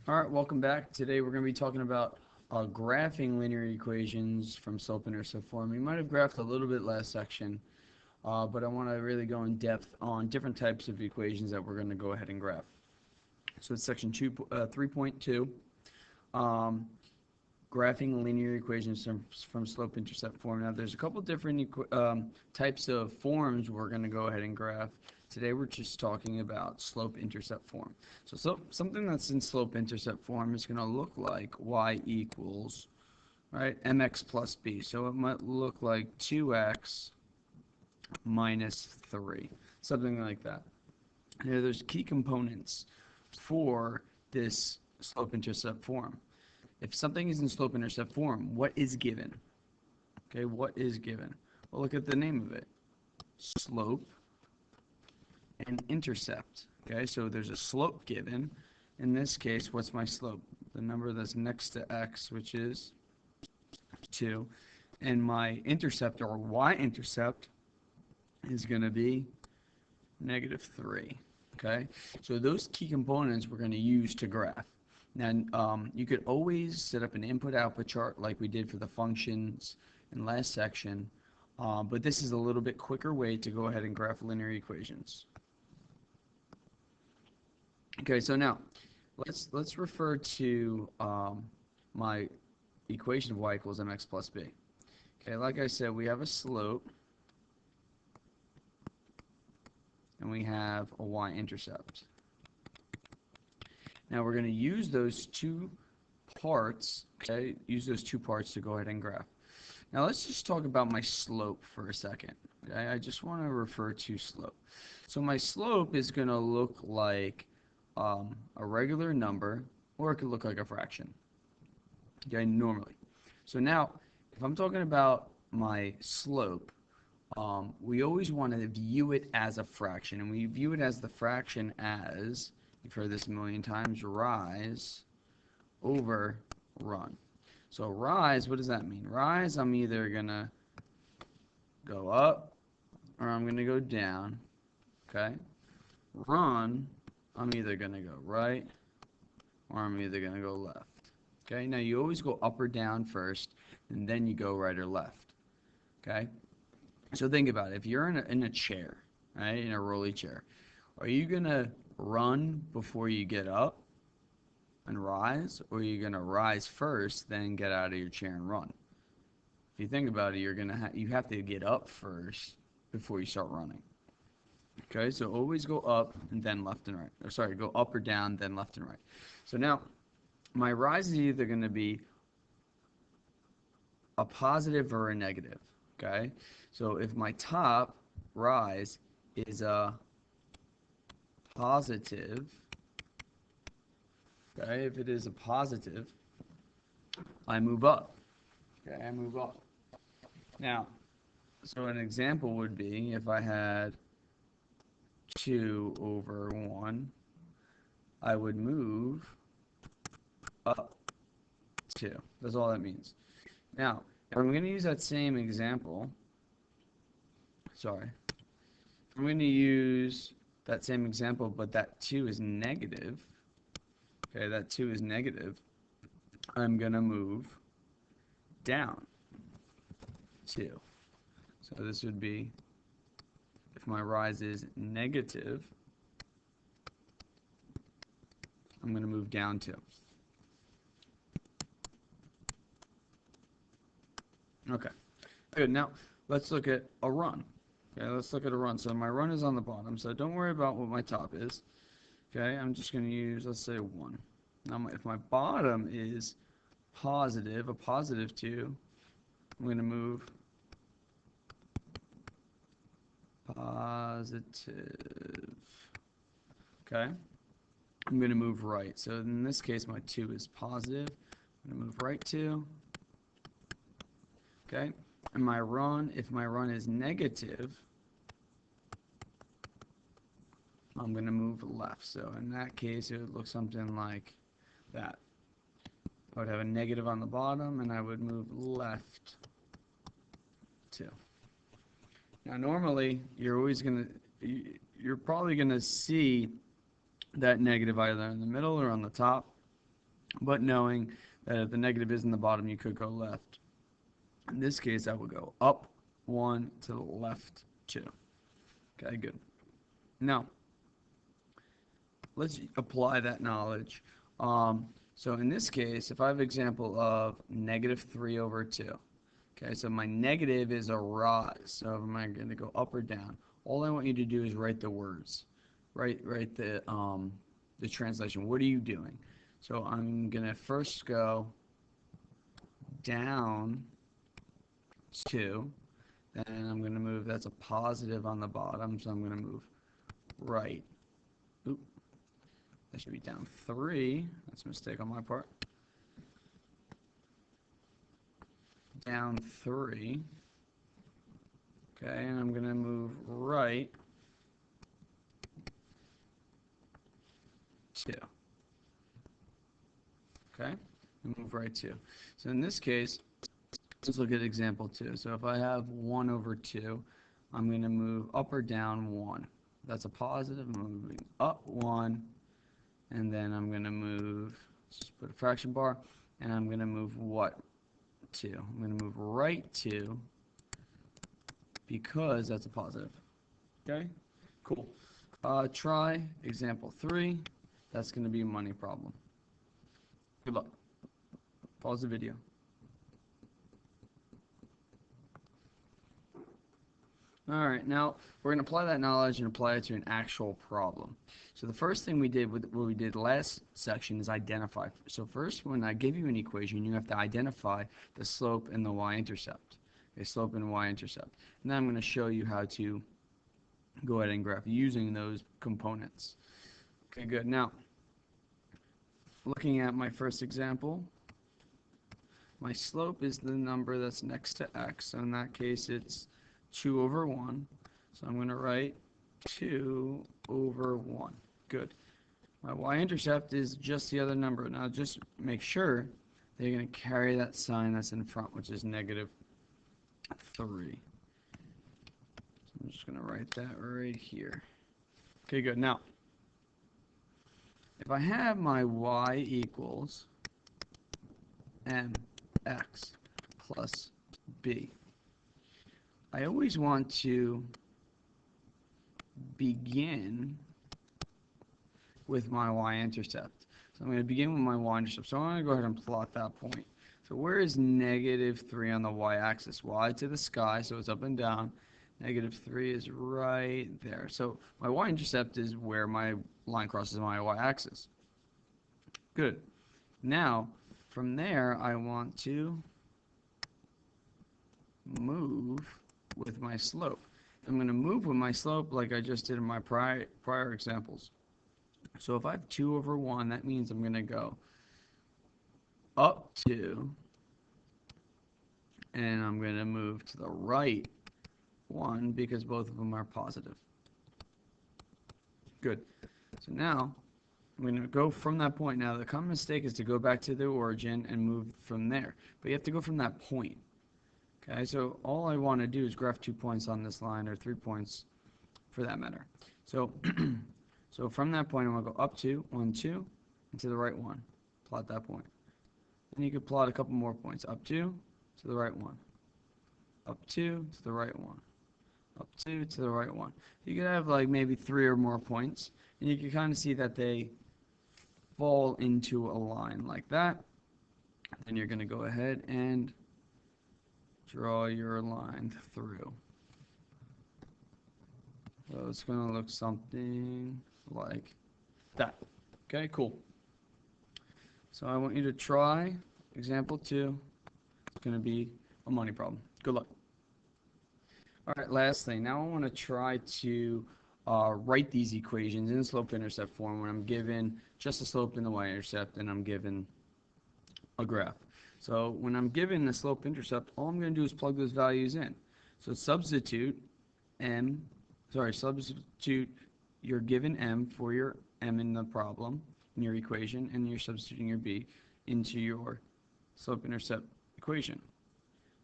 All right, welcome back. Today we're going to be talking about graphing linear equations from slope-intercept form. We might have graphed a little bit last section, but I want to really go in depth on different types of equations that we're going to go ahead and graph. So it's section 3.2, um, graphing linear equations from slope-intercept form. Now there's a couple different types of forms we're going to go ahead and graph. Today we're just talking about slope-intercept form. So something that's in slope-intercept form is going to look like y equals, right, mx plus b. So it might look like 2x minus 3, something like that. Now there's key components for this slope-intercept form. If something is in slope-intercept form, what is given? Okay, what is given? Well, look at the name of it. Slope and intercept. Okay, so there's a slope given. In this case, what's my slope? The number that's next to x, which is 2. And my intercept, or y-intercept, is going to be -3. Okay, so those key components we're going to use to graph. Now, you could always set up an input-output chart like we did for the functions in last section, but this is a little bit quicker way to go ahead and graph linear equations. Okay, so now let's refer to my equation of y equals mx plus b. Okay, like I said, we have a slope and we have a y-intercept. Now we're going to use those two parts, okay, use those two parts to go ahead and graph. Now let's just talk about my slope for a second. Okay? I just want to refer to slope. So my slope is going to look like a regular number, or it could look like a fraction, okay, normally. So now, if I'm talking about my slope, we always want to view it as a fraction, and we view it as the fraction as, you've heard this a million times, rise over run. So rise, what does that mean? Rise, I'm either going to go up or I'm going to go down, okay? Run, I'm either going to go right or I'm either going to go left, okay? Now you always go up or down first, and then you go right or left, okay? So think about it. If you're in a chair, right, in a rolly chair, are you going to run before you get up and rise, or are you going to rise first, then get out of your chair and run? If you think about it, you have to get up first before you start running. Okay, so always go up and then left and right. Or sorry, go up or down, then left and right. So now, my rise is either going to be a positive or a negative. Okay, so if my top rise is a positive, okay, if it is a positive, I move up. Okay, I move up. Now, so an example would be if I had 2 over 1, I would move up 2. That's all that means. Now, if I'm going to use that same example, sorry, if I'm going to use that same example, but that 2 is negative, okay, that 2 is negative, I'm going to move down 2. So this would be, if my rise is negative, I'm going to move down 2. Okay, good. Now, let's look at a run. Okay, let's look at a run. So my run is on the bottom, so don't worry about what my top is. Okay, I'm just going to use, let's say, 1. Now, if my bottom is positive, a positive 2, I'm going to move positive. Okay, I'm going to move right. So in this case, my 2 is positive. I'm going to move right 2. Okay, and my run, if my run is negative, I'm going to move left. So in that case, it would look something like that. I would have a negative on the bottom, and I would move left 2. Now, normally, you're probably going to see that negative either in the middle or on the top. but knowing that if the negative is in the bottom, you could go left. In this case, I would go up 1 to the left 2. Okay, good. Now, let's apply that knowledge. So in this case, if I have an example of -3/2, okay, so my negative is a rise. So am I going to go up or down? All I want you to do is write the words, write the translation. What are you doing? So I'm going to first go down 2, then I'm going to move. That's a positive on the bottom, so I'm going to move right. Oop, that should be down 3. That's a mistake on my part. Down 3. Okay, and I'm going to move right 2. Okay, and move right 2. So in this case, let's look at example 2. So if I have 1/2, I'm going to move up or down 1. That's a positive. I'm moving up 1, and then I'm going to move, just put a fraction bar, and I'm going to move what? 2. I'm going to move right 2 because that's a positive. Okay, cool. Try example 3. That's going to be a money problem. Good luck. Pause the video. All right, now we're going to apply that knowledge and apply it to an actual problem. So the first thing we did with what we did last section is identify. So first, when I give you an equation, you have to identify the slope and the y-intercept. Okay, slope and y-intercept. And then I'm going to show you how to go ahead and graph using those components. Okay, good. Now, looking at my first example, my slope is the number that's next to x. So in that case, it's 2/1. So I'm going to write 2/1. Good. My y-intercept is just the other number. Now just make sure that you're going to carry that sign that's in front, which is -3. So I'm just going to write that right here. Okay, good. Now, if I have my y equals mx plus b, I always want to begin with my y-intercept. So I'm going to begin with my y-intercept. So I'm going to go ahead and plot that point. So where is -3 on the y-axis? Y to the sky, so it's up and down. -3 is right there. So my y-intercept is where my line crosses my y-axis. Good. Now, from there, I want to move with my slope. I'm going to move with my slope like I just did in my prior examples. So if I have 2/1, that means I'm going to go up 2, and I'm going to move to the right 1 because both of them are positive. Good. So now I'm going to go from that point. Now the common mistake is to go back to the origin and move from there. But you have to go from that point. Okay, so all I want to do is graph 2 points on this line, or 3 points for that matter. So so from that point, I'm going to go up 2, 1, 2, and to the right 1. Plot that point. And you could plot a couple more points. Up 2, to the right 1. Up 2, to the right 1. Up 2, to the right 1. You could have like maybe 3 or more points, and you can kind of see that they fall into a line like that. Then you're going to go ahead and draw your line through. So it's going to look something like that. Okay, cool. So I want you to try example 2. It's going to be a money problem. Good luck. All right, last thing. Now I want to try to write these equations in slope-intercept form when I'm given just the slope and the y-intercept, and I'm given a graph. So when I'm given the slope-intercept, all I'm going to do is plug those values in. So substitute your given m for your m in the problem, in your equation, and you're substituting your b into your slope-intercept equation.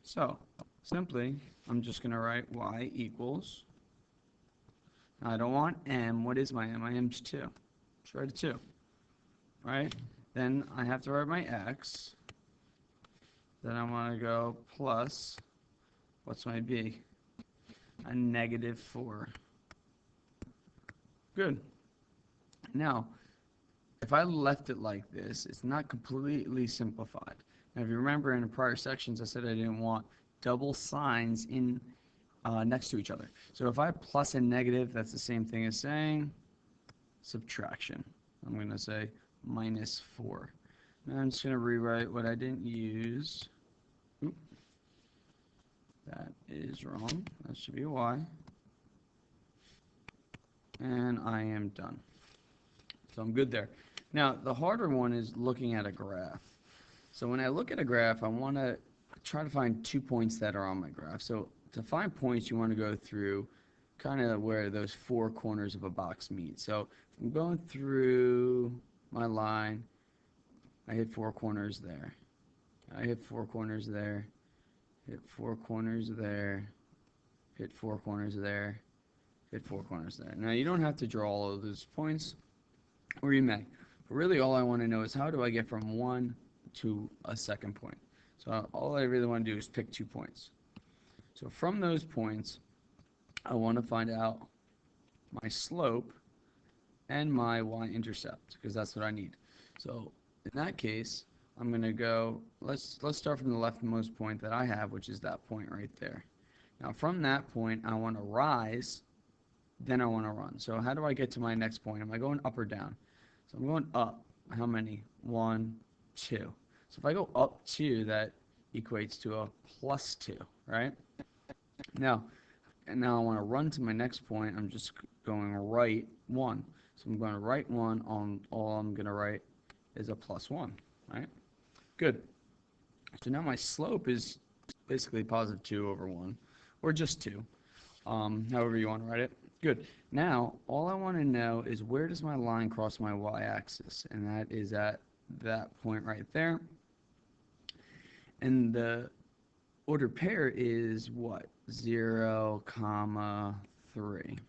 So simply, I'm just going to write y equals, now I don't want m. What is my m? My m's 2. Let's write a 2. Right? Then I have to write my x. Then I want to go plus, what's my b? A -4. Good. Now, if I left it like this, it's not completely simplified. Now, if you remember in the prior sections, I said I didn't want double signs in next to each other. So if I plus and negative, that's the same thing as saying subtraction. I'm going to say -4. Now I'm just going to rewrite what I didn't use. Oop. That is wrong. That should be a y. And I am done. So I'm good there. Now, the harder one is looking at a graph. So when I look at a graph, I want to try to find 2 points that are on my graph. So to find points, you want to go through kind of where those 4 corners of a box meet. So I'm going through my line. I hit 4 corners there. I hit 4 corners there. Hit 4 corners there. Hit 4 corners there. Hit 4 corners there. Now, you don't have to draw all of those points, or you may. But really, all I want to know is how do I get from one to a second point. So all I really want to do is pick 2 points. So from those points, I want to find out my slope and my y-intercept, because that's what I need. So in that case, I'm going to go, let's start from the leftmost point that I have, which is that point right there. Now from that point, I want to rise, then I want to run. So how do I get to my next point? Am I going up or down? So I'm going up. How many? 1, 2. So if I go up 2, that equates to a +2, right? Now I want to run to my next point. I'm just going right 1. So I'm going to right 1 on all I'm going to write is a +1, right? Good. So now my slope is basically +2/1, or just 2, however you want to write it. Good. Now, all I want to know is where does my line cross my y-axis, and that is at that point right there. And the ordered pair is what? 0, 3.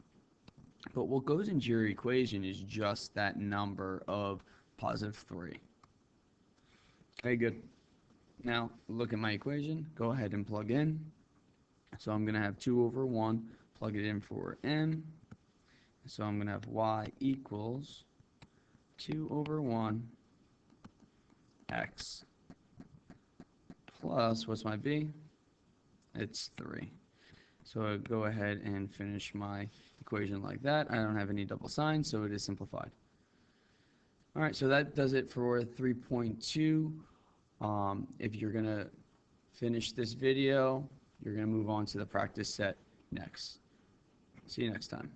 But what goes into your equation is just that number of +3. Okay, good. Now, look at my equation. Go ahead and plug in. So I'm going to have 2/1, plug it in for n. So I'm going to have y equals 2/1 x plus, what's my b? It's 3. So I'll go ahead and finish my equation like that. I don't have any double signs, so it is simplified. All right, so that does it for 3.2. If you're going to finish this video, you're going to move on to the practice set next. See you next time.